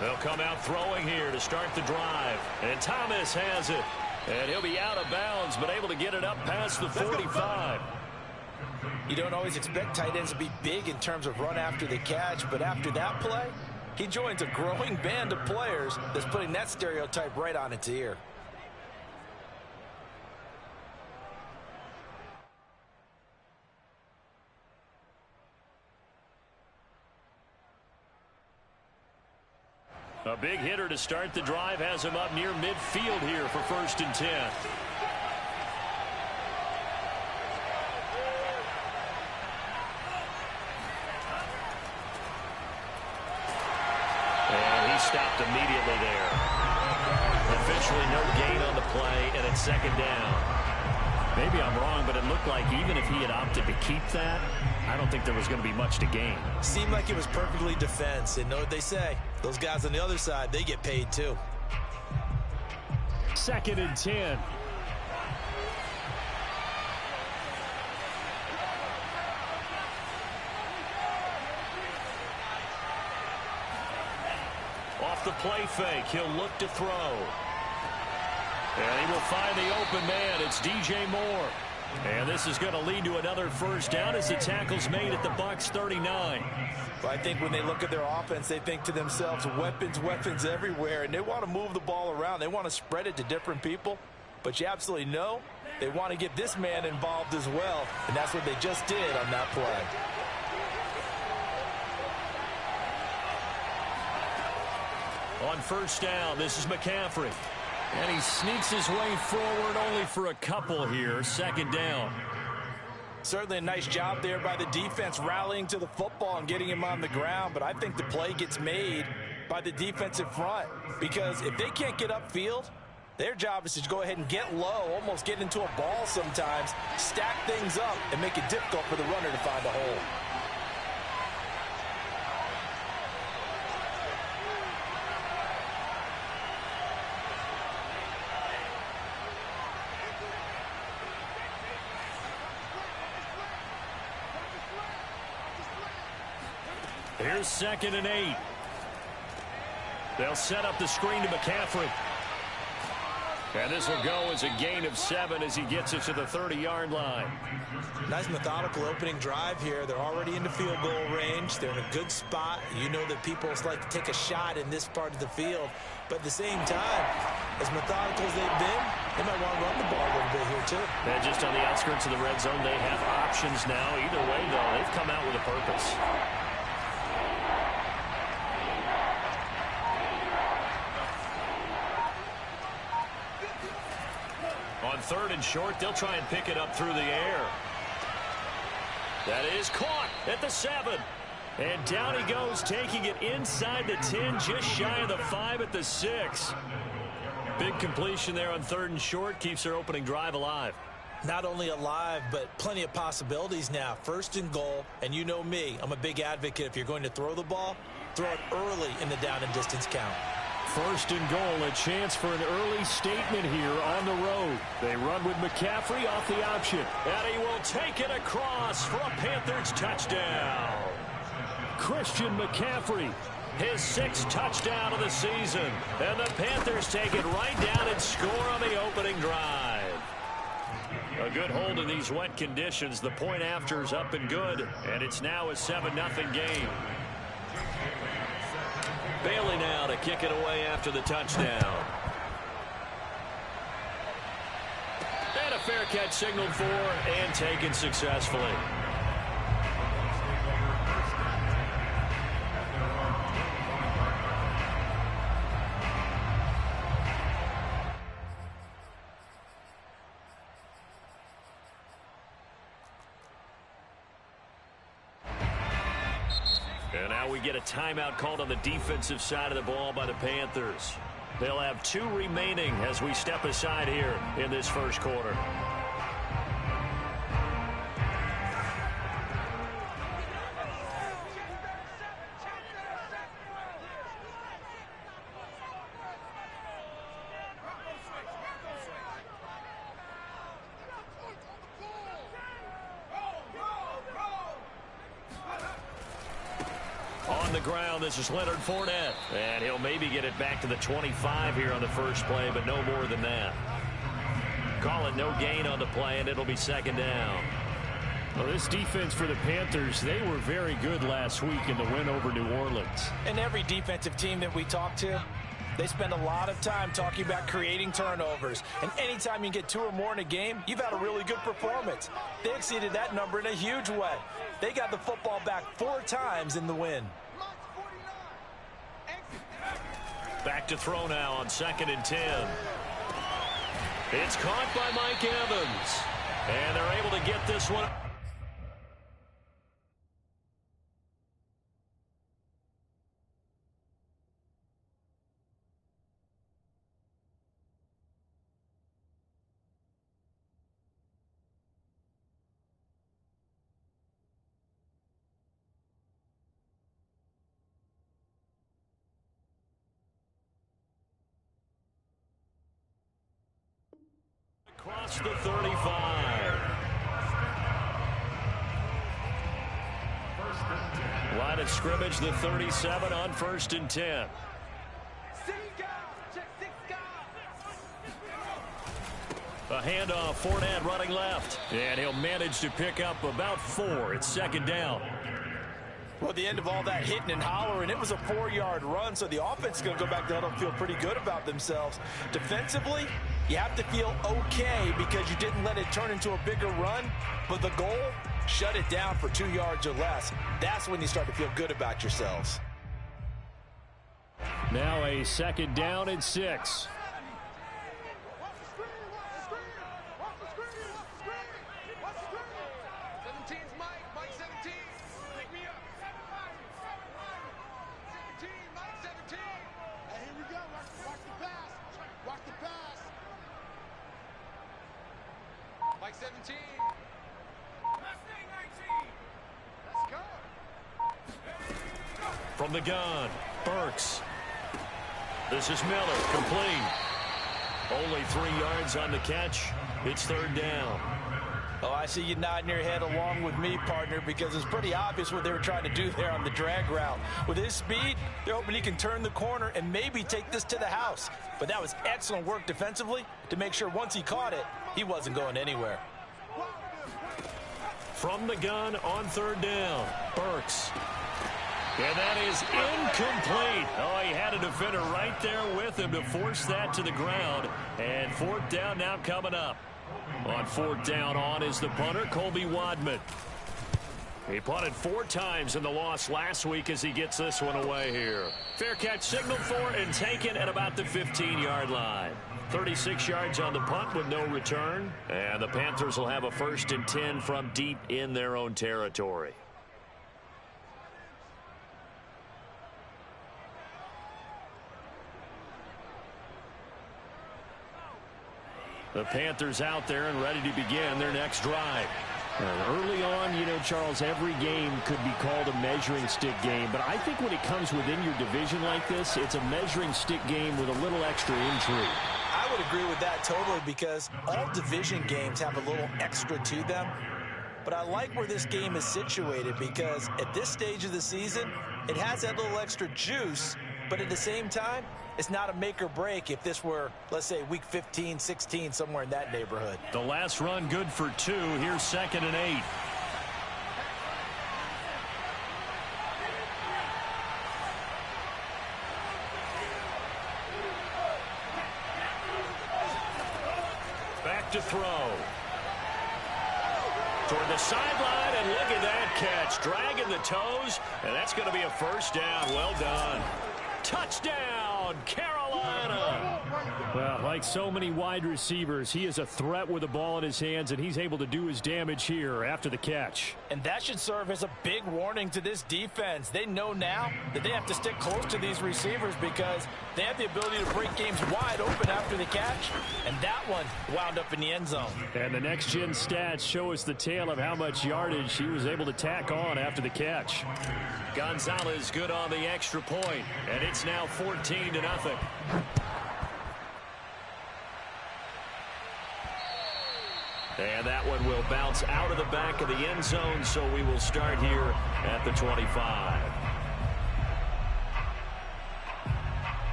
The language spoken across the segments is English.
They'll come out throwing here to start the drive. And Thomas has it. And he'll be out of bounds, but able to get it up past the 45. You don't always expect tight ends to be big in terms of run after the catch, but after that play, he joins a growing band of players that's putting that stereotype right on its ear. A big hitter to start the drive has him up near midfield here for 1st and 10. And he stopped immediately there. Officially no gain on the play, and it's 2nd down. Maybe I'm wrong, but it looked like even if he had opted to keep that, I don't think there was going to be much to gain. Seemed like it was perfectly defense. And know what they say? Those guys on the other side, they get paid too. 2nd and 10. Off the play fake, he'll look to throw. And he will find the open man. It's DJ Moore. And this is going to lead to another 1st down as the tackle's made at the Bucs 39. Well, I think when they look at their offense, they think to themselves, weapons, weapons everywhere. And they want to move the ball around. They want to spread it to different people. But you absolutely know they want to get this man involved as well. And that's what they just did on that play. On 1st down, this is McCaffrey. And he sneaks his way forward only for a couple here. 2nd down. Certainly a nice job there by the defense rallying to the football and getting him on the ground. But I think the play gets made by the defensive front. Because if they can't get upfield, their job is to go ahead and get low, almost get into a ball sometimes, stack things up, and make it difficult for the runner to find a hole. Here's 2nd and 8. They'll set up the screen to McCaffrey. And this will go as a gain of 7 as he gets it to the 30-yard line. Nice methodical opening drive here. They're already into field goal range. They're in a good spot. You know that people like to take a shot in this part of the field. But at the same time, as methodical as they've been, they might want to run the ball a little bit here too. And just on the outskirts of the red zone, they have options now. Either way, though, they've come out with a purpose. On 3rd and short, they'll try and pick it up through the air. That is caught at the 7. And down he goes, taking it inside the 10, just shy of the 5 at the 6. Big completion there on 3rd and short, keeps their opening drive alive. Not only alive, but plenty of possibilities now. 1st and goal, and you know me, I'm a big advocate. If you're going to throw the ball, throw it early in the down and distance count. 1st and goal, a chance for an early statement here on the road. They run with McCaffrey off the option. And he will take it across for a Panthers touchdown. Christian McCaffrey, his 6th touchdown of the season. And the Panthers take it right down and score on the opening drive. A good hold in these wet conditions. The point after is up and good. And it's now a 7-0 game. Bailey now to kick it away after the touchdown. And a fair catch signaled for and taken successfully. And now we get a timeout called on the defensive side of the ball by the Panthers. They'll have 2 remaining as we step aside here in this 1st quarter. On on the ground. This is Leonard Fournette. And he'll maybe get it back to the 25 here on the first play, but no more than that. Call it no gain on the play, and it'll be second down. Well, this defense for the Panthers, they were very good last week in the win over New Orleans. And every defensive team that we talk to, they spend a lot of time talking about creating turnovers. And anytime you get 2 or more in a game, you've had a really good performance. They exceeded that number in a huge way. They got the football back 4 times in the win. Back to throw now on 2nd and 10. It's caught by Mike Evans. And they're able to get this one. Across the 35. Line of scrimmage, the 37 on 1st and 10. A handoff, Fournette running left. And he'll manage to pick up about 4. It's 2nd down. Well, at the end of all that hitting and hollering, it was a 4-yard run, so the offense is going to go back there and feel pretty good about themselves. Defensively, you have to feel okay because you didn't let it turn into a bigger run, but the goal, shut it down for 2 yards or less. That's when you start to feel good about yourselves. Now a 2nd down and 6. From the gun, Burks. This is Miller, complete. Only 3 yards on the catch. It's 3rd down. Oh, I see you nodding your head along with me, partner, because it's pretty obvious what they were trying to do there on the drag route. With his speed, they're hoping he can turn the corner and maybe take this to the house. But that was excellent work defensively to make sure once he caught it, he wasn't going anywhere. From the gun on 3rd down, Burks. And that is incomplete. Oh, he had a defender right there with him to force that to the ground. And 4th down now coming up. On 4th down on is the punter, Colby Wadman. He punted 4 times in the loss last week as he gets this one away here. Fair catch signaled for and taken at about the 15-yard line. 36 yards on the punt with no return. And the Panthers will have a 1st and 10 from deep in their own territory. The Panthers out there and ready to begin their next drive. Early on, you know, Charles, every game could be called a measuring stick game. But I think when it comes within your division like this, it's a measuring stick game with a little extra intrigue. I would agree with that totally because all division games have a little extra to them. But I like where this game is situated because at this stage of the season, it has that little extra juice. But at the same time, it's not a make or break if this were, let's say, week 15, 16, somewhere in that neighborhood. The last run good for 2. Here's 2nd and 8. Back to throw. Toward the sideline, and look at that catch. Dragging the toes, and that's going to be a 1st down. Well done. Touchdown, Carolina. Well, like so many wide receivers, he is a threat with the ball in his hands, and he's able to do his damage here after the catch. And that should serve as a big warning to this defense. They know now that they have to stick close to these receivers because they have the ability to break games wide open after the catch, and that one wound up in the end zone. And the next-gen stats show us the tale of how much yardage he was able to tack on after the catch. Gonzalez good on the extra point, and it's now 14-0. And that one will bounce out of the back of the end zone, so we will start here at the 25.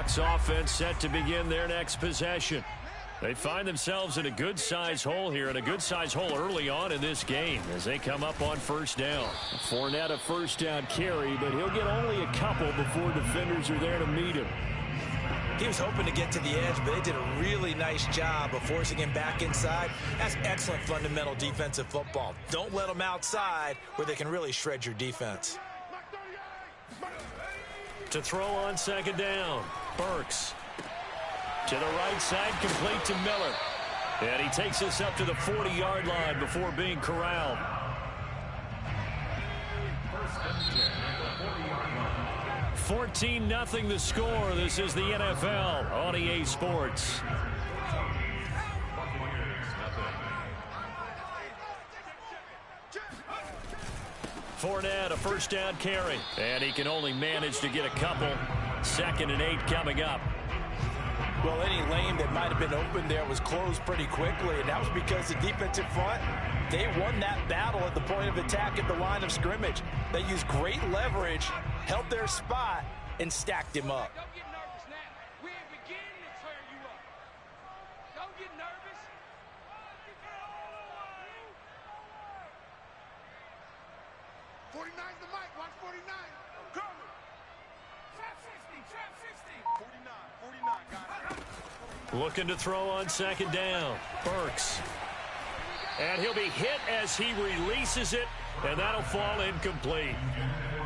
Bucs offense set to begin their next possession. They find themselves in a good-sized hole here, and a good-sized hole early on in this game as they come up on first down. Fournette a first down carry, but he'll get only a couple before defenders are there to meet him. He was hoping to get to the edge, but they did a really nice job of forcing him back inside. That's excellent fundamental defensive football. Don't let them outside where they can really shred your defense. To throw on second down, Burks. To the right side, complete to Miller. And he takes us up to the 40-yard line before being corralled. 14-0 the score. This is the NFL on EA Sports. Fournette a first down carry. And he can only manage to get a couple. 2nd and 8 coming up. Well, any lane that might have been open there was closed pretty quickly, and that was because the defensive front, they won that battle at the point of attack at the line of scrimmage. They used great leverage, held their spot, and stacked him up. Don't get nervous now. We ain't beginning to tear you up. Don't get nervous. 49's the mic. Watch 49. Coming. Trap 60. Trap 60. 49. Got it. Looking to throw on second down. Burks. And he'll be hit as he releases it, and that'll fall incomplete.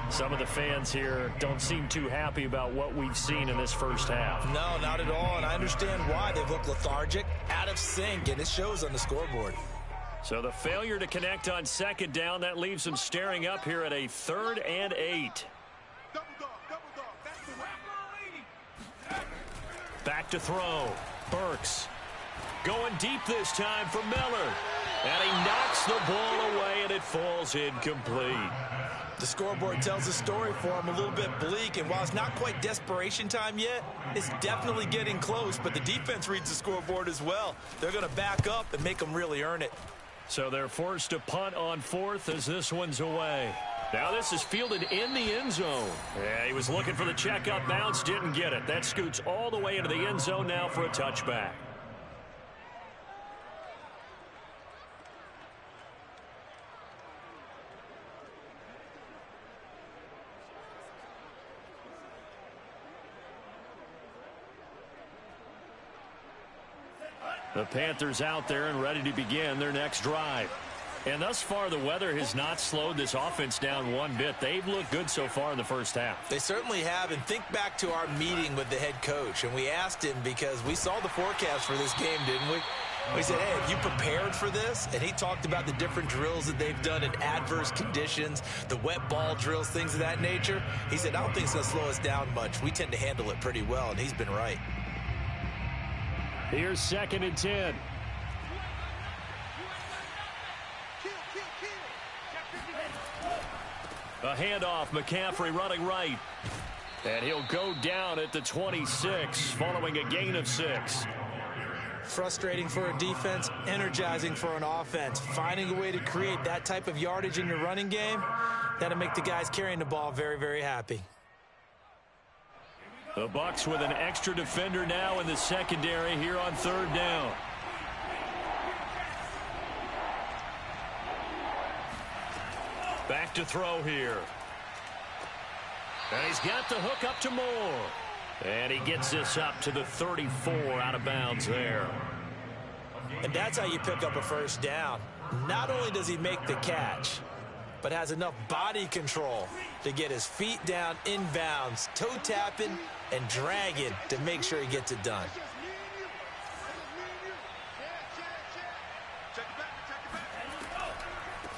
Some of the fans here don't seem too happy about what we've seen in this first half. No, not at all, and I understand why. They've looked lethargic, out of sync, and it shows on the scoreboard. So the failure to connect on second down, that leaves them staring up here at a 3rd and 8. Double dog. That's the way. Back to throw. Burks. Going deep this time for Miller. And he knocks the ball away, and it falls incomplete. The scoreboard tells a story for him, a little bit bleak, and while it's not quite desperation time yet, it's definitely getting close, but the defense reads the scoreboard as well. They're going to back up and make them really earn it. So they're forced to punt on 4th as this one's away. Now this is fielded in the end zone. Yeah, he was looking for the checkup bounce, didn't get it. That scoots all the way into the end zone now for a touchback. The Panthers out there and ready to begin their next drive. And thus far, the weather has not slowed this offense down one bit. They've looked good so far in the first half. They certainly have, and think back to our meeting with the head coach, and we asked him because we saw the forecast for this game, didn't we? We said, hey, have you prepared for this? And he talked about the different drills that they've done in adverse conditions, the wet ball drills, things of that nature. He said, I don't think it's going to slow us down much. We tend to handle it pretty well, and he's been right. Here's 2nd and 10. A handoff, McCaffrey running right. And he'll go down at the 26 following a gain of 6. Frustrating for a defense, energizing for an offense. Finding a way to create that type of yardage in your running game, that'll make the guys carrying the ball very, very happy. The Bucs with an extra defender now in the secondary here on 3rd down. Back to throw here. And he's got the hook up to Moore. And he gets this up to the 34 out of bounds there. And that's how you pick up a first down. Not only does he make the catch, but has enough body control to get his feet down inbounds, toe tapping and dragging to make sure he gets it done.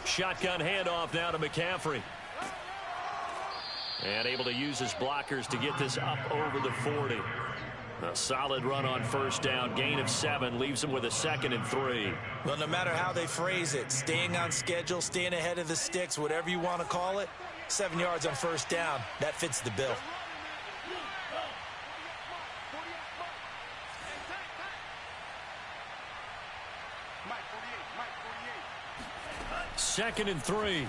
Shotgun handoff now to McCaffrey. And able to use his blockers to get this up over the 40. A solid run on first down. Gain of 7 leaves him with a 2nd and 3. Well, no matter how they phrase it, staying on schedule, staying ahead of the sticks, whatever you want to call it, 7 yards on first down, that fits the bill. Second and 3.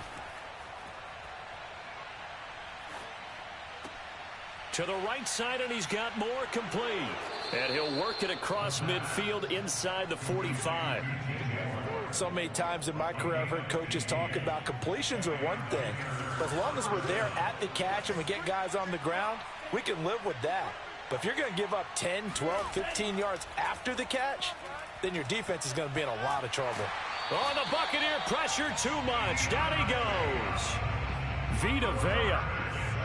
To the right side, and he's got more, complete. And he'll work it across midfield inside the 45. So many times in my career I've heard coaches talk about completions are one thing. But as long as we're there at the catch and we get guys on the ground, we can live with that. But if you're going to give up 10, 12, 15 yards after the catch, then your defense is going to be in a lot of trouble. Oh, the Buccaneer pressure too much. Down he goes. Vita Vea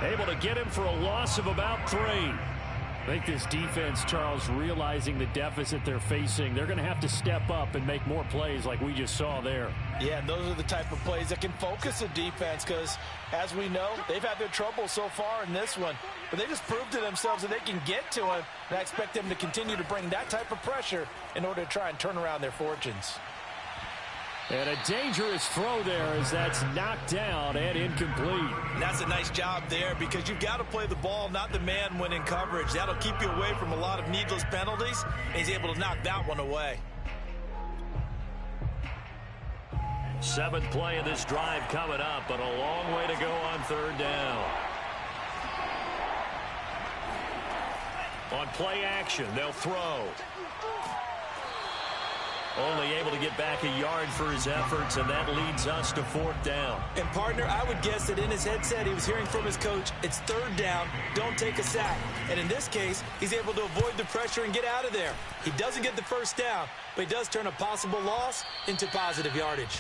able to get him for a loss of about 3. I think this defense, Charles, realizing the deficit they're facing, they're going to have to step up and make more plays like we just saw there. Yeah, and those are the type of plays that can focus a defense because, as we know, they've had their trouble so far in this one. But they just proved to themselves that they can get to him, and I expect them to continue to bring that type of pressure in order to try and turn around their fortunes. And a dangerous throw there as that's knocked down and incomplete. And that's a nice job there because you've got to play the ball, not the man when in coverage. That'll keep you away from a lot of needless penalties, and he's able to knock that one away. 7th play of this drive coming up, but a long way to go on 3rd down. On play action, they'll throw. Only able to get back a yard for his efforts, and that leads us to 4th down. And, partner, I would guess that in his headset he was hearing from his coach, it's 3rd down, don't take a sack. And in this case, he's able to avoid the pressure and get out of there. He doesn't get the 1st down, but he does turn a possible loss into positive yardage.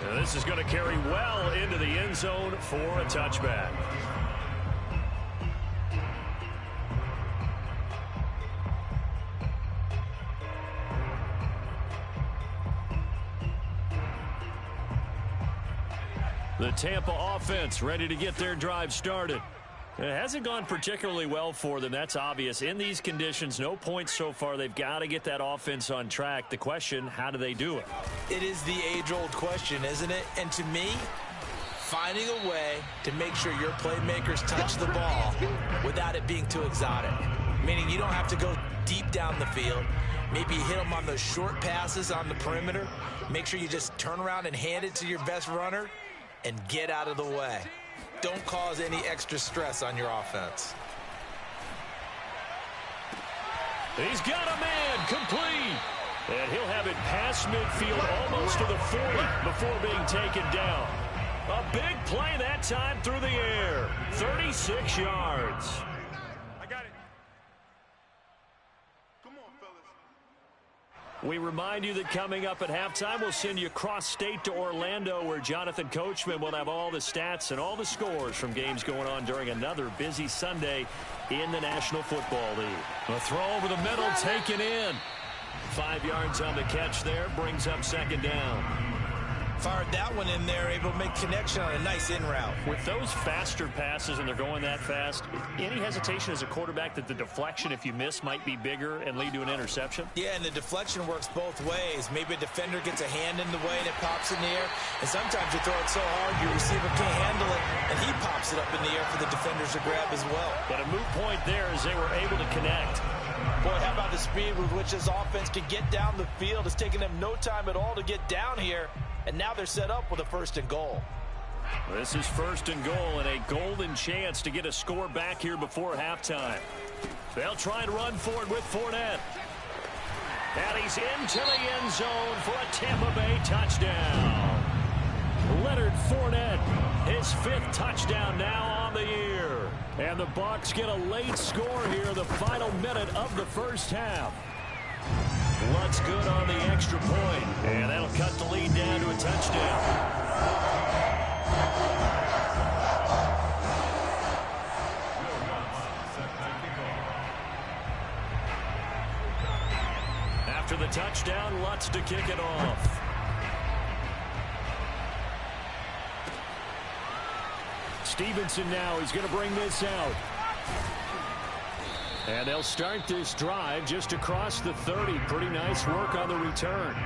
Now this is going to carry well into the end zone for a touchback. The Tampa offense ready to get their drive started. It hasn't gone particularly well for them. That's obvious. In these conditions, no points so far. They've got to get that offense on track. The question, how do they do it? It is the age-old question, isn't it? And to me, finding a way to make sure your playmakers touch the ball without it being too exotic. Meaning you don't have to go deep down the field. Maybe you hit them on those short passes on the perimeter. Make sure you just turn around and hand it to your best runner and get out of the way. Don't cause any extra stress on your offense. He's got a man, complete. And he'll have it past midfield almost to the 40 before being taken down. A big play that time through the air. 36 yards. I got it. Come on, fellas. We remind you that coming up at halftime, we'll send you cross-state to Orlando, where Jonathan Coachman will have all the stats and all the scores from games going on during another busy Sunday in the National Football League. A throw over the middle, taken in. 5 yards on the catch there, brings up 2nd down. Fired that one in there, able to make connection on a nice in route. With those faster passes and they're going that fast, any hesitation as a quarterback that the deflection, if you miss, might be bigger and lead to an interception? Yeah, and the deflection works both ways. Maybe a defender gets a hand in the way and it pops in the air. And sometimes you throw it so hard your receiver can't handle it, and he pops it up in the air for the defenders to grab as well. But a moot point there as they were able to connect. Boy, how about the speed with which this offense can get down the field? It's taken them no time at all to get down here. And now they're set up with a 1st and goal. This is 1st and goal and a golden chance to get a score back here before halftime. They'll try and run forward with Fournette. And he's into the end zone for a Tampa Bay touchdown. Leonard Fournette, his 5th touchdown now on the year. And the Bucs get a late score here in the final minute of the 1st half. Lutt's good on the extra point, and that'll cut the lead down to a touchdown. After the touchdown, Lutz to kick it off. Stevenson now, he's going to bring this out. And they'll start this drive just across the 30. Pretty nice work on the return.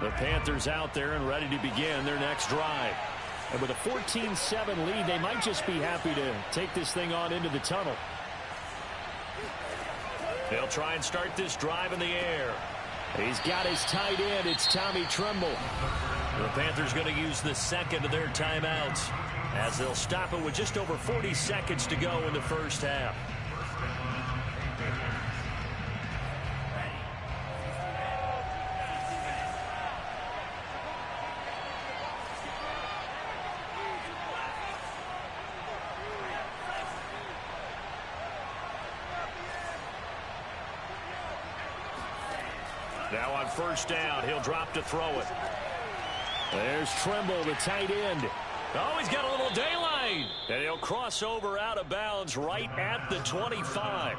The Panthers out there and ready to begin their next drive. And with a 14-7 lead, they might just be happy to take this thing on into the tunnel. They'll try and start this drive in the air. He's got his tight end. It's Tommy Tremble. The Panthers going to use the second of their timeouts as they'll stop it with just over 40 seconds to go in the first half. Now on first down, he'll drop to throw it. There's Tremble, the tight end. Oh, he's got a little daylight. And he'll cross over out of bounds right at the 25.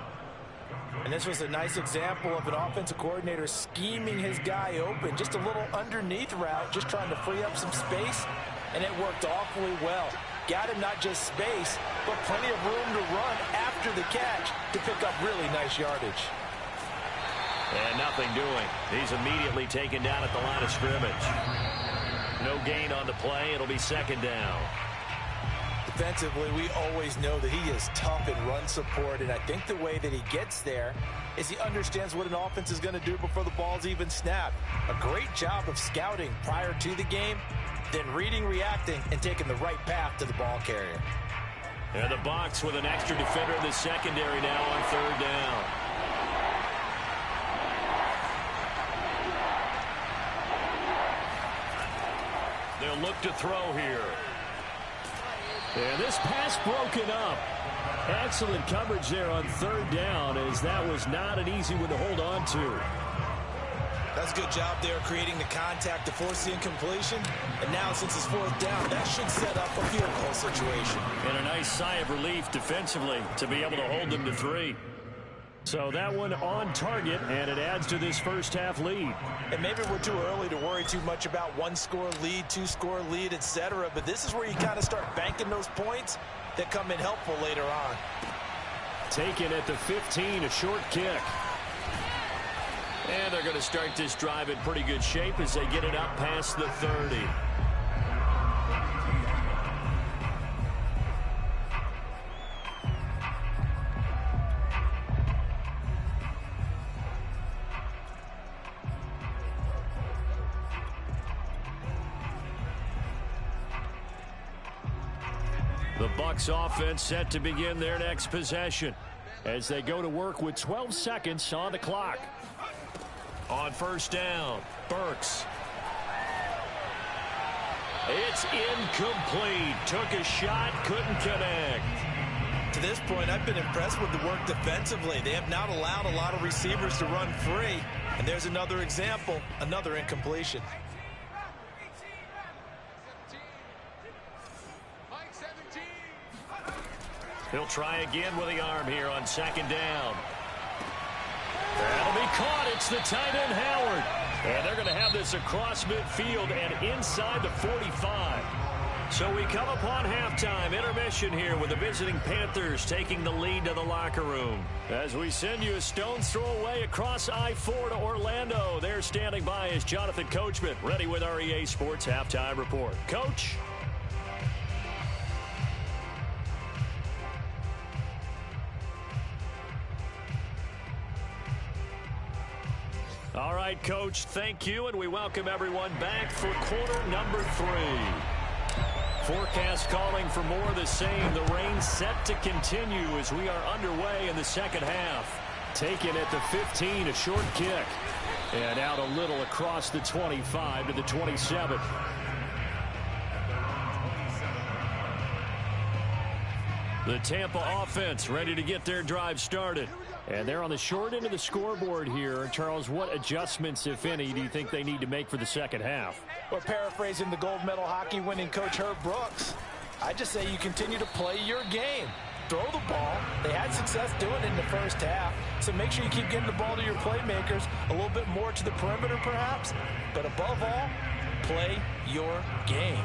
And this was a nice example of an offensive coordinator scheming his guy open. Just a little underneath route, just trying to free up some space. And it worked awfully well. Got him not just space, but plenty of room to run after the catch to pick up really nice yardage. And nothing doing. He's immediately taken down at the line of scrimmage. No gain on the play. It'll be second down. Defensively, we always know that he is tough in run support, and I think the way that he gets there is he understands what an offense is going to do before the ball's even snapped. A great job of scouting prior to the game, then reading, reacting, and taking the right path to the ball carrier. And the box with an extra defender in the secondary now on third down. They'll look to throw here. And this pass broken up. Excellent coverage there on third down, as that was not an easy one to hold on to. That's a good job there creating the contact to force the incompletion. And now since it's fourth down, that should set up a field goal situation. And a nice sigh of relief defensively to be able to hold them to 3. So that one on target, and it adds to this first half lead. And maybe we're too early to worry too much about one-score lead, two-score lead, etc. But this is where you kind of start banking those points that come in helpful later on. Taken at the 15, a short kick. And they're going to start this drive in pretty good shape as they get it up past the 30. The Bucs offense set to begin their next possession as they go to work with 12 seconds on the clock. On first down, Burks. It's incomplete. Took a shot, couldn't connect. To this point, I've been impressed with the work defensively. They have not allowed a lot of receivers to run free. And there's another example, another incompletion. He'll try again with the arm here on second down. That'll be caught. It's the tight end, Howard. And they're going to have this across midfield and inside the 45. So we come upon halftime intermission here with the visiting Panthers taking the lead to the locker room. As we send you a stone's throw away across I-4 to Orlando. There standing by is Jonathan Coachman, ready with our EA Sports Halftime Report. Coach? All right, Coach, thank you, and we welcome everyone back for quarter number 3. Forecast calling for more of the same. The rain set to continue as we are underway in the second half. Taken at the 15, a short kick. And out a little across the 25 to the 27. The Tampa offense ready to get their drive started. And they're on the short end of the scoreboard here. Charles, what adjustments, if any, do you think they need to make for the second half? Well, paraphrasing the gold medal hockey winning coach Herb Brooks, I just say you continue to play your game. Throw the ball. They had success doing it in the first half. So make sure you keep getting the ball to your playmakers, a little bit more to the perimeter perhaps. But above all, play your game.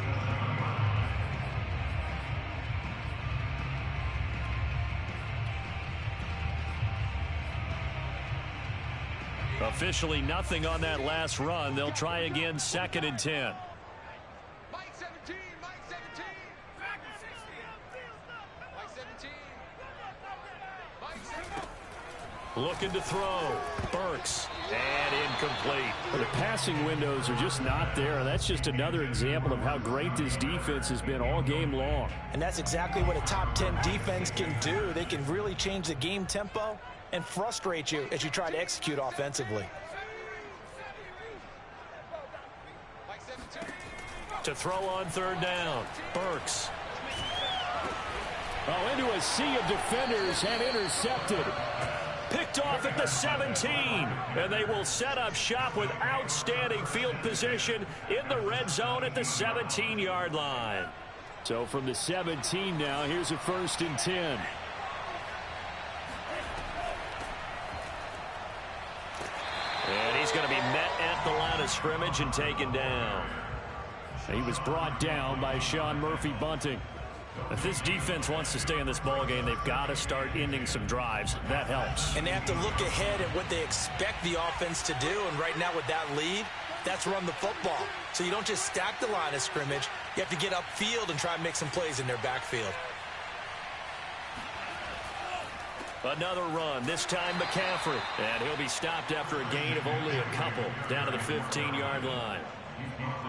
Officially nothing on that last run. They'll try again, second and 10. Mike 17, Mike 17. Looking to throw. Burks. And incomplete. Well, the passing windows are just not there. And that's just another example of how great this defense has been all game long. And that's exactly what a top 10 defense can do. They can really change the game tempo and frustrate you as you try to execute offensively. To throw on third down. Burks. Oh, into a sea of defenders and intercepted. Picked off at the 17. And they will set up shop with outstanding field position in the red zone at the 17-yard line. So from the 17 now, here's a 1st and 10. And he's going to be met at the line of scrimmage and taken down. He was brought down by Sean Murphy-Bunting. If this defense wants to stay in this ballgame, they've got to start ending some drives. That helps. And they have to look ahead at what they expect the offense to do. And right now with that lead, that's run the football. So you don't just stack the line of scrimmage. You have to get upfield and try and make some plays in their backfield. Another run, this time McCaffrey. And he'll be stopped after a gain of only a couple down to the 15-yard line.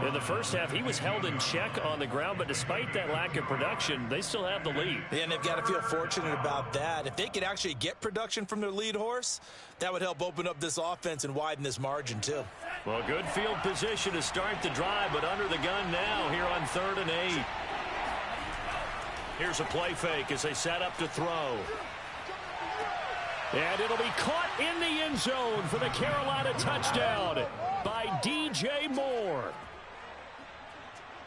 In the first half, he was held in check on the ground, but despite that lack of production, they still have the lead. And they've got to feel fortunate about that. If they could actually get production from their lead horse, that would help open up this offense and widen this margin, too. Well, good field position to start the drive, but under the gun now here on 3rd and 8. Here's a play fake as they set up to throw. And it'll be caught in the end zone for the Carolina touchdown by DJ Moore.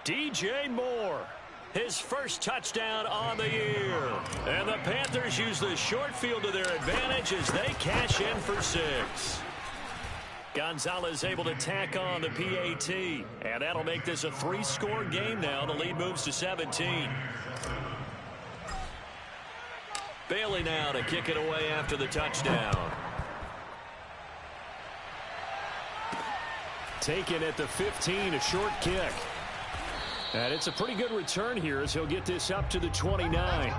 DJ Moore, his first touchdown on the year. And the Panthers use the short field to their advantage as they cash in for 6. Gonzalez able to tack on the PAT. And that'll make this a 3-score game now. The lead moves to 17. Bailey now to kick it away after the touchdown. Taken at the 15, a short kick. And it's a pretty good return here as he'll get this up to the 29.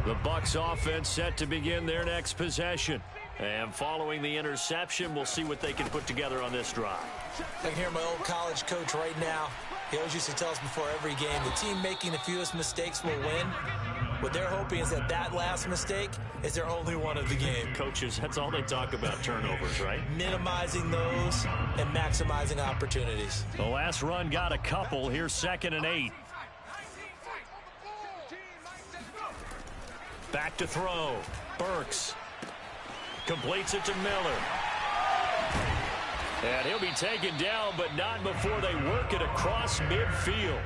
The Bucs offense set to begin their next possession. And following the interception, we'll see what they can put together on this drive. I can hear my old college coach right now. He always used to tell us before every game, the team making the fewest mistakes will win. What they're hoping is that that last mistake is their only one of the game. Coaches, that's all they talk about, turnovers, right? Minimizing those and maximizing opportunities. The last run got a couple. Here's 2nd and 8. Back to throw. Burks completes it to Miller. And he'll be taken down, but not before they work it across midfield.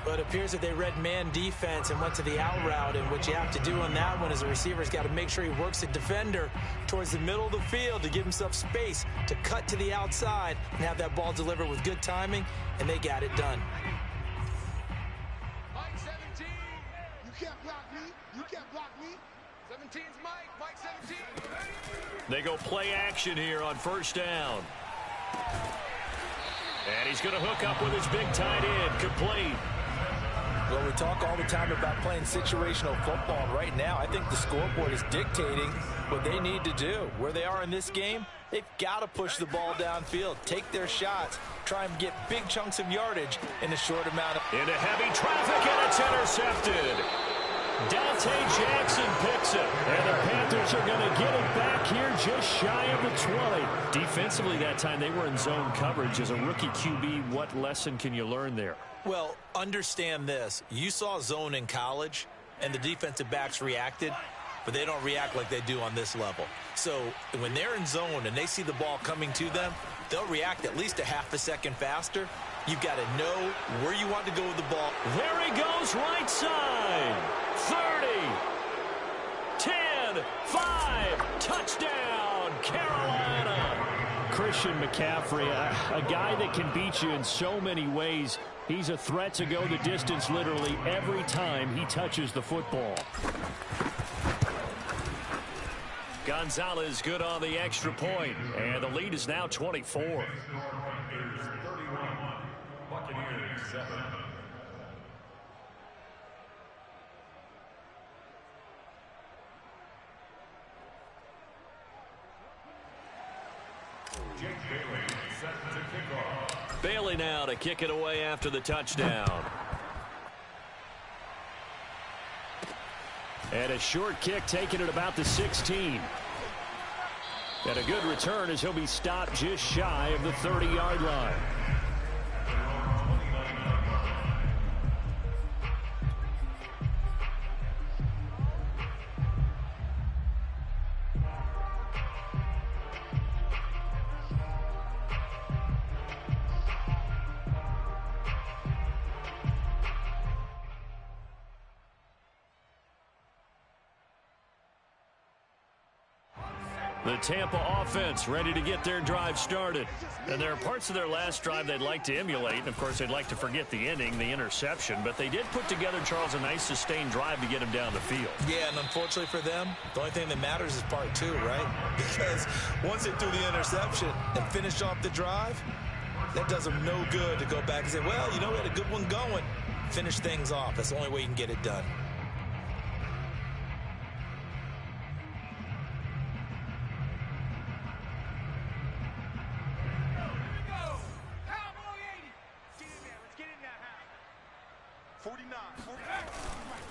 But it appears that they read man defense and went to the out route, and what you have to do on that one is the receiver's got to make sure he works the defender towards the middle of the field to give himself space to cut to the outside and have that ball delivered with good timing, and they got it done. Mike 17. You can't block me. You can't block me. 17's Mike. Mike 17. They go play action here on 1st down. And he's going to hook up with his big tight end. Complete. Well, we talk all the time about playing situational football, and right now I think the scoreboard is dictating what they need to do. Where they are in this game, they've got to push the ball downfield, take their shots, try and get big chunks of yardage in a short amount of... Into heavy traffic, and it's intercepted. Dante Jackson picks it, and the Panthers are going to get it back here just shy of the 20. Defensively that time, they were in zone coverage. As a rookie QB, what lesson can you learn there? Well, understand this. You saw zone in college, and the defensive backs reacted, but they don't react like they do on this level. So when they're in zone and they see the ball coming to them, they'll react at least a half a second faster. You've got to know where you want to go with the ball. There he goes, right side. 30, 10, 5, touchdown, Carolina. Christian McCaffrey, a guy that can beat you in so many ways. He's a threat to go the distance literally every time he touches the football. Gonzalez good on the extra point, and the lead is now 24. Bailey now to kick it away after the touchdown. And a short kick taken at about the 16. And a good return as he'll be stopped just shy of the 30-yard line. The Tampa offense ready to get their drive started. And there are parts of their last drive they'd like to emulate. And, of course, they'd like to forget the ending, the interception. But they did put together, Charles, a nice sustained drive to get him down the field. Yeah, and unfortunately for them, the only thing that matters is part two, right? Because once they threw the interception and finished off the drive, that does them no good to go back and say, well, you know, we had a good one going. Finish things off. That's the only way you can get it done.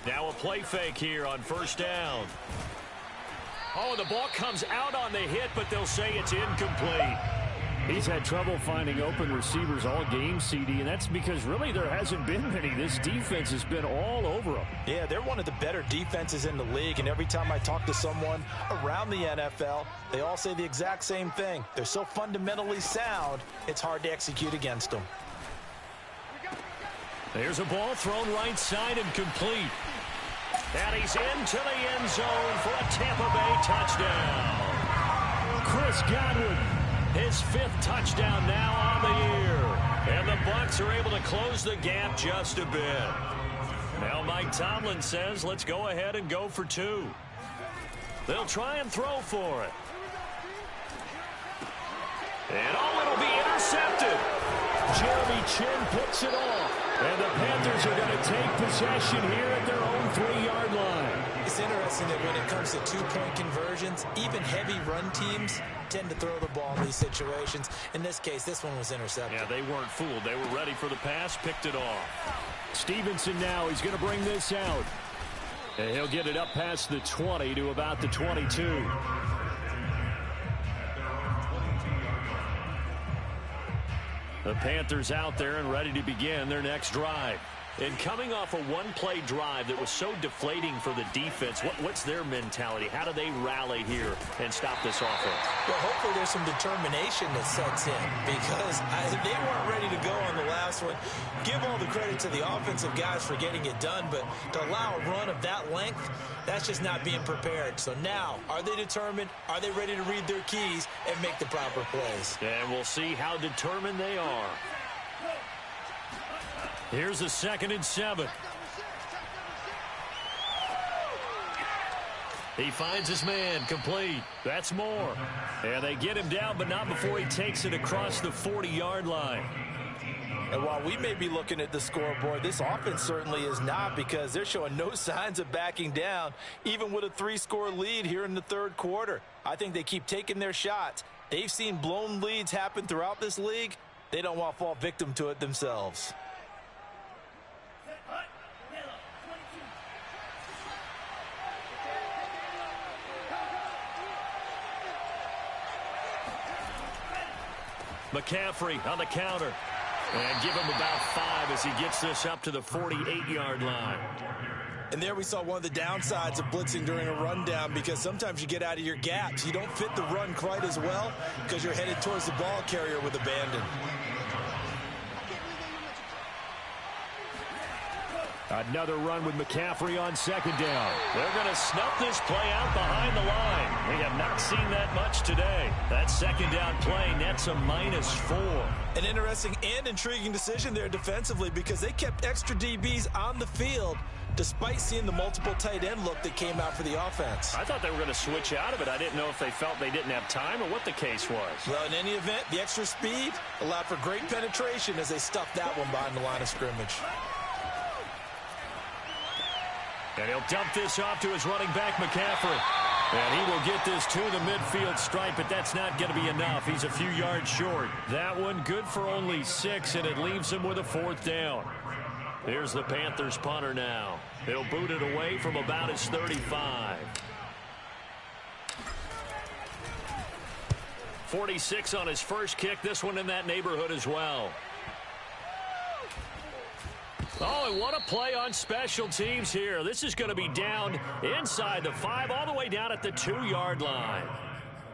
Now a play fake here on first down. Oh, the ball comes out on the hit, but they'll say it's incomplete. He's had trouble finding open receivers all game, CD, and that's because really there hasn't been many. This defense has been all over them. Yeah, they're one of the better defenses in the league, and every time I talk to someone around the NFL, they all say the exact same thing. They're so fundamentally sound, it's hard to execute against them. There's a ball thrown right side and complete. And he's into the end zone for a Tampa Bay touchdown. Chris Godwin, his 5th touchdown now on the year. And the Bucs are able to close the gap just a bit. Now Mike Tomlin says, let's go ahead and go for 2. They'll try and throw for it. And it'll be intercepted. Jeremy Chin picks it off. And the Panthers are going to take possession here at their own 3-yard line. It's interesting that when it comes to two-point conversions, even heavy run teams tend to throw the ball in these situations. In this case, this one was intercepted. Yeah, they weren't fooled. They were ready for the pass, picked it off. Stevenson now, he's going to bring this out. And he'll get it up past the 20 to about the 22. The Panthers out there and ready to begin their next drive. And coming off a one-play drive that was so deflating for the defense, what's their mentality? How do they rally here and stop this offense? Well, hopefully there's some determination that sets in because they weren't ready to go on the last one. Give all the credit to the offensive guys for getting it done, but to allow a run of that length, that's just not being prepared. So now, are they determined? Are they ready to read their keys and make the proper plays? And we'll see how determined they are. Here's a 2nd and 7. He finds his man, complete. That's more. And they get him down, but not before he takes it across the 40-yard line. And while we may be looking at the scoreboard, this offense certainly is not because they're showing no signs of backing down, even with a 3-score lead here in the 3rd quarter. I think they keep taking their shots. They've seen blown leads happen throughout this league. They don't want to fall victim to it themselves. McCaffrey on the counter. And give him about 5 as he gets this up to the 48-yard line. And there we saw one of the downsides of blitzing during a rundown because sometimes you get out of your gaps. You don't fit the run quite as well because you're headed towards the ball carrier with abandon. Another run with McCaffrey on 2nd down. They're going to snuff this play out behind the line. We have not seen that much today. That 2nd down play nets a -4. An interesting and intriguing decision there defensively because they kept extra DBs on the field despite seeing the multiple tight end look that came out for the offense. I thought they were going to switch out of it. I didn't know if they felt they didn't have time or what the case was. Well, in any event, the extra speed allowed for great penetration as they stuffed that one behind the line of scrimmage. And he'll dump this off to his running back, McCaffrey. And he will get this to the midfield stripe, but that's not going to be enough. He's a few yards short. That one good for only 6, and it leaves him with a 4th down. Here's the Panthers punter now. He'll boot it away from about his 35. 46 on his first kick. This one in that neighborhood as well. Oh, and what a play on special teams here. This is going to be down inside the 5, all the way down at the 2-yard line.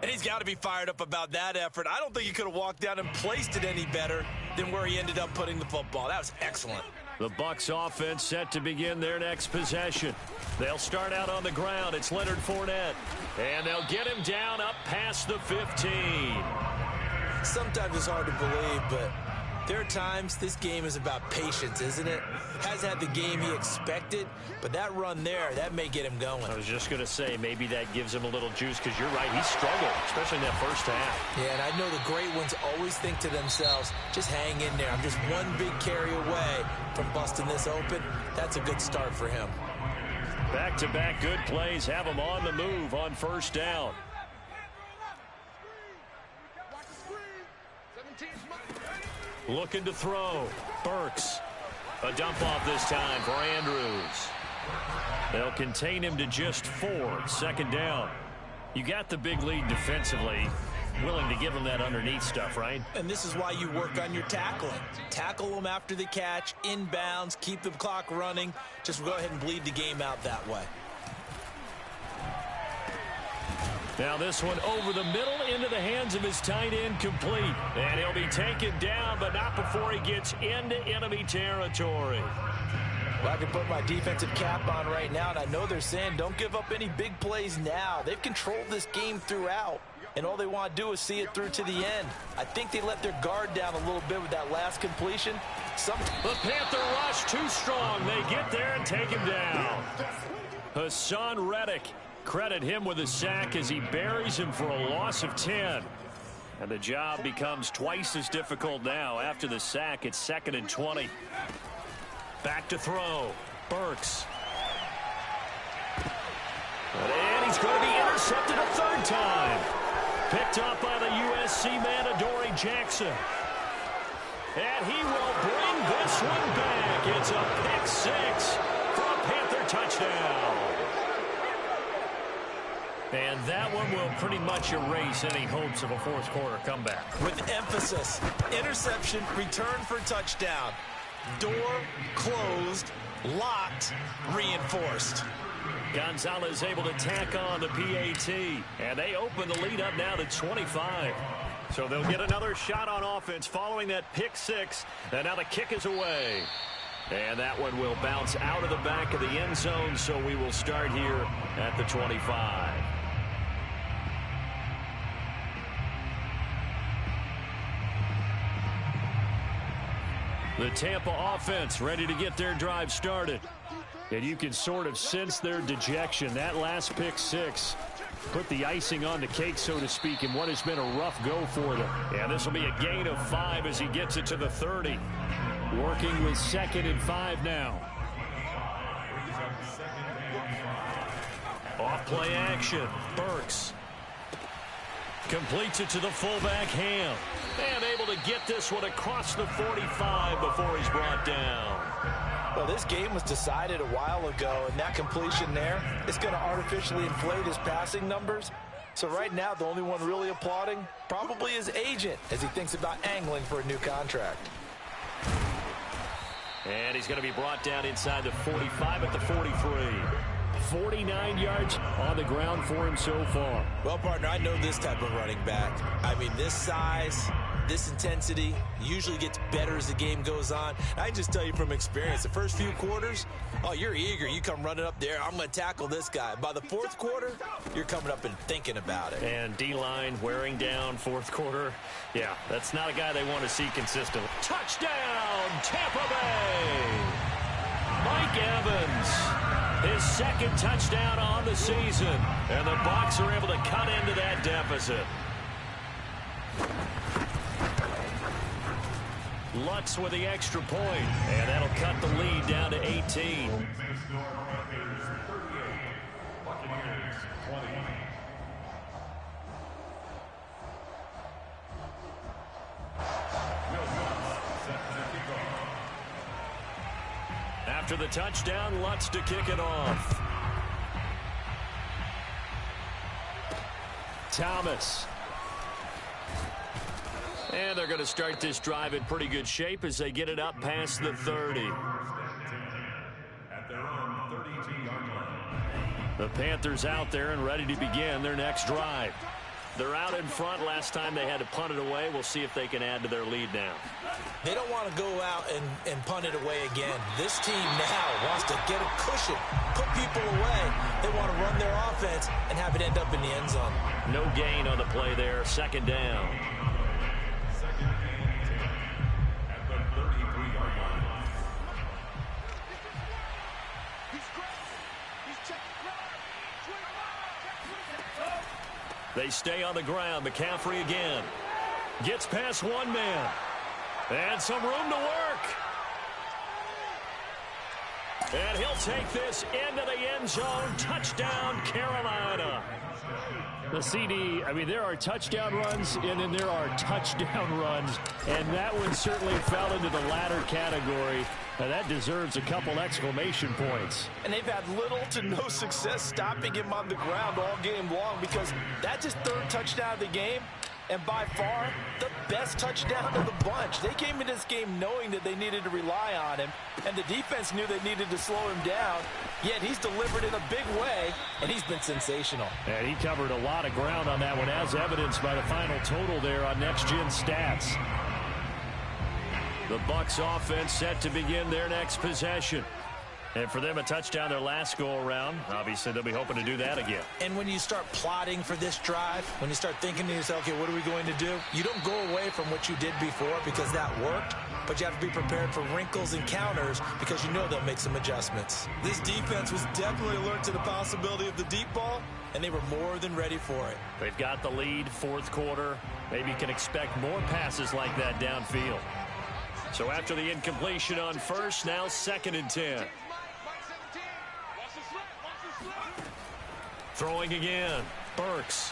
And he's got to be fired up about that effort. I don't think he could have walked down and placed it any better than where he ended up putting the football. That was excellent. The Bucs offense set to begin their next possession. They'll start out on the ground. It's Leonard Fournette. And they'll get him down up past the 15. Sometimes it's hard to believe, but there are times this game is about patience, isn't it? Hasn't had the game he expected, but that run there, that may get him going. I was just going to say, maybe that gives him a little juice, because you're right, he struggled, especially in that first half. Yeah, and I know the great ones always think to themselves, just hang in there. I'm just one big carry away from busting this open. That's a good start for him. Back-to-back good plays have him on the move on first down. Looking to throw. Burks. A dump off this time for Andrews. They'll contain him to just 4. 2nd down. You got the big lead defensively. Willing to give him that underneath stuff, right? And this is why you work on your tackling. Tackle them after the catch, inbounds, keep the clock running. Just go ahead and bleed the game out that way. Now this one over the middle into the hands of his tight end, complete. And he'll be taken down, but not before he gets into enemy territory. Well, I can put my defensive cap on right now, and I know they're saying don't give up any big plays now. They've controlled this game throughout, and all they want to do is see it through to the end. I think they let their guard down a little bit with that last completion. The Panther rush too strong. They get there and take him down. Hassan Reddick. Credit him with a sack as he buries him for a loss of 10. And the job becomes twice as difficult now. After the sack, it's 2nd and 20. Back to throw. Burks. And he's going to be intercepted a 3rd time. Picked up by the USC man, Adoree Jackson. And he will bring this one back. It's a pick 6 for a Panther touchdown. And that one will pretty much erase any hopes of a 4th quarter comeback. With emphasis, interception, return for touchdown. Door closed, locked, reinforced. Gonzalez able to tack on the PAT. And they open the lead up now to 25. So they'll get another shot on offense following that pick 6. And now the kick is away. And that one will bounce out of the back of the end zone. So we will start here at the 25. The Tampa offense ready to get their drive started. And you can sort of sense their dejection. That last pick 6 put the icing on the cake, so to speak, in what has been a rough go for them. And this will be a gain of 5 as he gets it to the 30. Working with 2nd and 5 now. Off play action. Burks. Completes it to the fullback, Ham. And able to get this one across the 45 before he's brought down. Well, this game was decided a while ago, and that completion there is going to artificially inflate his passing numbers. So right now, the only one really applauding probably his agent as he thinks about angling for a new contract. And he's going to be brought down inside the 45 at the 43. 49 yards on the ground for him so far. Well, partner, I know this type of running back. I mean, this size, this intensity usually gets better as the game goes on. I can just tell you from experience, the first few quarters, oh, you're eager. You come running up there, I'm going to tackle this guy. By the 4th quarter, you're coming up and thinking about it. And D-line wearing down 4th quarter. Yeah, that's not a guy they want to see consistently. Touchdown, Tampa Bay! Mike Evans. His 2nd touchdown on the season. And the Bucs are able to cut into that deficit. Lutz with the extra point. And that'll cut the lead down to 18. After the touchdown, Lutz to kick it off. Thomas. And they're going to start this drive in pretty good shape as they get it up past the 30. At their own 32-yard line. The Panthers out there and ready to begin their next drive. They're out in front. Last time they had to punt it away. We'll see if they can add to their lead now. They don't want to go out and punt it away again. This team now wants to get a cushion, put people away. They want to run their offense and have it end up in the end zone. No gain on the play there. Second down. Second and 10 at the 33-yard line. He's great. He's checking ground. They stay on the ground. McCaffrey again. Gets past one man. And some room to work. And he'll take this into the end zone. Touchdown, Carolina. The CD, I mean, there are touchdown runs, and then there are touchdown runs. And that one certainly fell into the latter category. Now, that deserves a couple exclamation points. And they've had little to no success stopping him on the ground all game long because that's his third touchdown of the game. And by far, the best touchdown of the bunch. They came into this game knowing that they needed to rely on him, and the defense knew they needed to slow him down, yet he's delivered in a big way, and he's been sensational. And he covered a lot of ground on that one, as evidenced by the final total there on Next Gen Stats. The Bucs offense set to begin their next possession. And for them, a touchdown their last go-around. Obviously, they'll be hoping to do that again. And when you start plotting for this drive, when you start thinking to yourself, okay, what are we going to do? You don't go away from what you did before because that worked, but you have to be prepared for wrinkles and counters because you know they'll make some adjustments. This defense was definitely alert to the possibility of the deep ball, and they were more than ready for it. They've got the lead, fourth quarter. Maybe you can expect more passes like that downfield. So after the incompletion on first, now second and 10. Throwing again, Burks.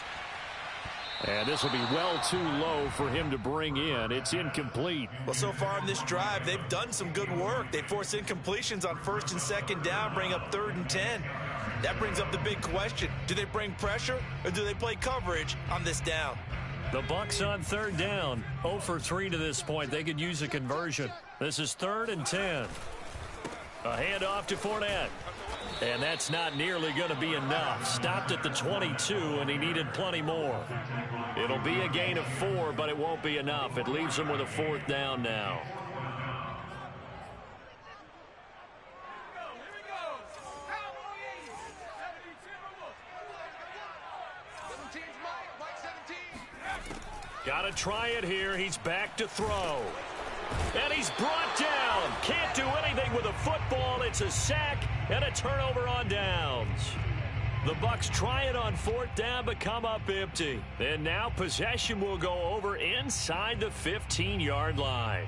And this will be well too low for him to bring in. It's incomplete. Well, so far in this drive, they've done some good work. They force incompletions on first and second down, bring up third and 10. That brings up the big question. Do they bring pressure or do they play coverage on this down? The Bucs on third down. 0 for 3 to this point. They could use a conversion. This is third and 10. A handoff to Fournette. And that's not nearly going to be enough. Stopped at the 22, and he needed plenty more. It'll be a gain of 4, but it won't be enough. It leaves him with a fourth down now. Got to try it here. He's back to throw. And he's brought down. Can't do anything with a football. It's a sack and a turnover on downs. The Bucs try it on fourth down, but come up empty. And now possession will go over inside the 15-yard line.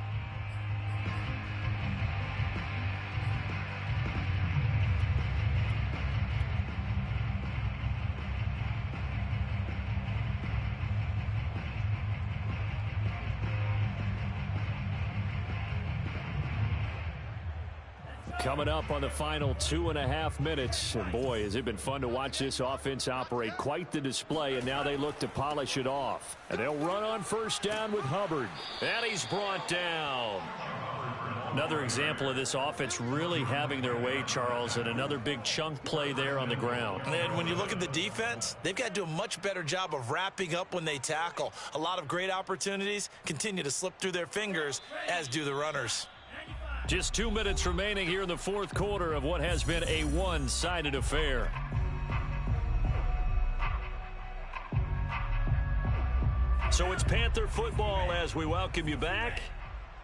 Coming up on the final 2.5 minutes. And boy, has it been fun to watch this offense operate. Quite the display, and now they look to polish it off. And they'll run on first down with Hubbard. And he's brought down. Another example of this offense really having their way, Charles, and another big chunk play there on the ground. And when you look at the defense, they've got to do a much better job of wrapping up when they tackle. A lot of great opportunities continue to slip through their fingers, as do the runners. Just 2 minutes remaining here in the fourth quarter of what has been a one-sided affair. So it's Panther football as we welcome you back.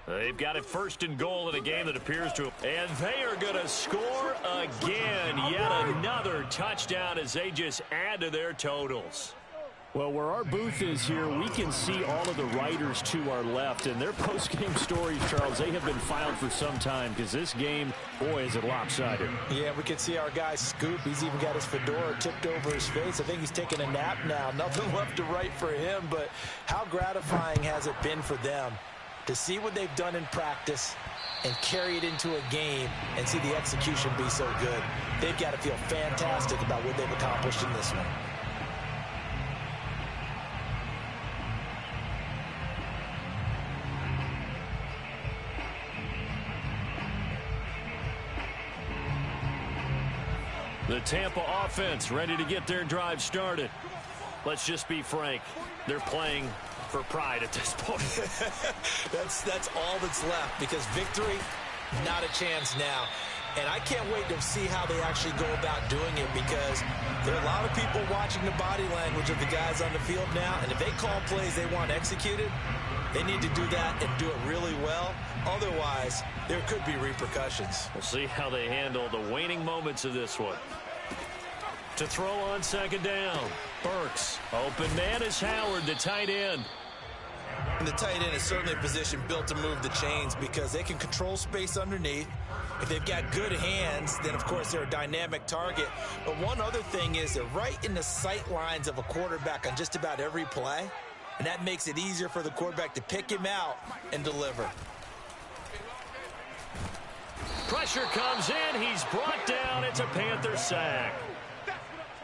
They've got it first and goal in a game that appears to... And they are going to score again. Yet another touchdown as they just add to their totals. Well, where our booth is here, we can see all of the writers to our left, and their post-game stories, Charles, they have been filed for some time because this game, boy, is it lopsided. Yeah, we can see our guy Scoop. He's even got his fedora tipped over his face. I think he's taking a nap now. Nothing left to write for him, but how gratifying has it been for them to see what they've done in practice and carry it into a game and see the execution be so good. They've got to feel fantastic about what they've accomplished in this one. The Tampa offense ready to get their drive started. Let's just be frank. They're playing for pride at this point. That's all that's left because victory, not a chance now. And I can't wait to see how they actually go about doing it because there are a lot of people watching the body language of the guys on the field now. And if they call plays they want executed, they need to do that and do it really well. Otherwise, there could be repercussions. We'll see how they handle the waning moments of this one. To throw on second down, Burks. Open man is Howard, the tight end. And the tight end is certainly a position built to move the chains because they can control space underneath. If they've got good hands, then, of course, they're a dynamic target. But one other thing is they're right in the sight lines of a quarterback on just about every play. And that makes it easier for the quarterback to pick him out and deliver. Pressure comes in. He's brought down. It's a Panther sack.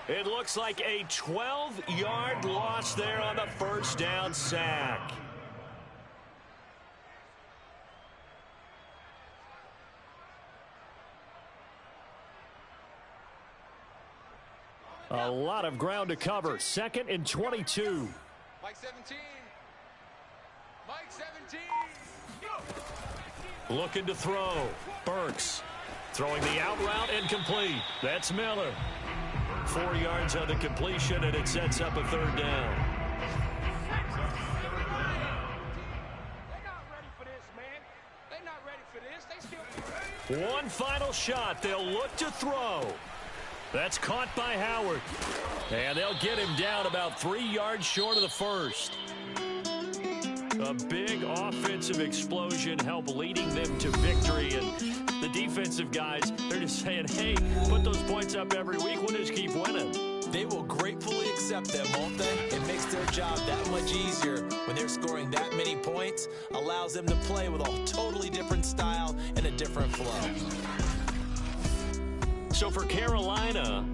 It looks like a 12-yard loss there on the first down sack. A lot of ground to cover. 2nd and 22. Mike 17. Mike 17. Looking to throw. Burks throwing the out route incomplete. That's Miller. 4 yards on the completion, and it sets up a third down. They're not ready for this, man. They're not ready for this. They still... One final shot. They'll look to throw. That's caught by Howard. And they'll get him down about 3 yards short of the first. A big offensive explosion helped leading them to victory. And the defensive guys, they're just saying, hey, put those points up every week. We'll just keep winning. They will gratefully accept them, won't they? It makes their job that much easier when they're scoring that many points. Allows them to play with a totally different style and a different flow. So for Carolina,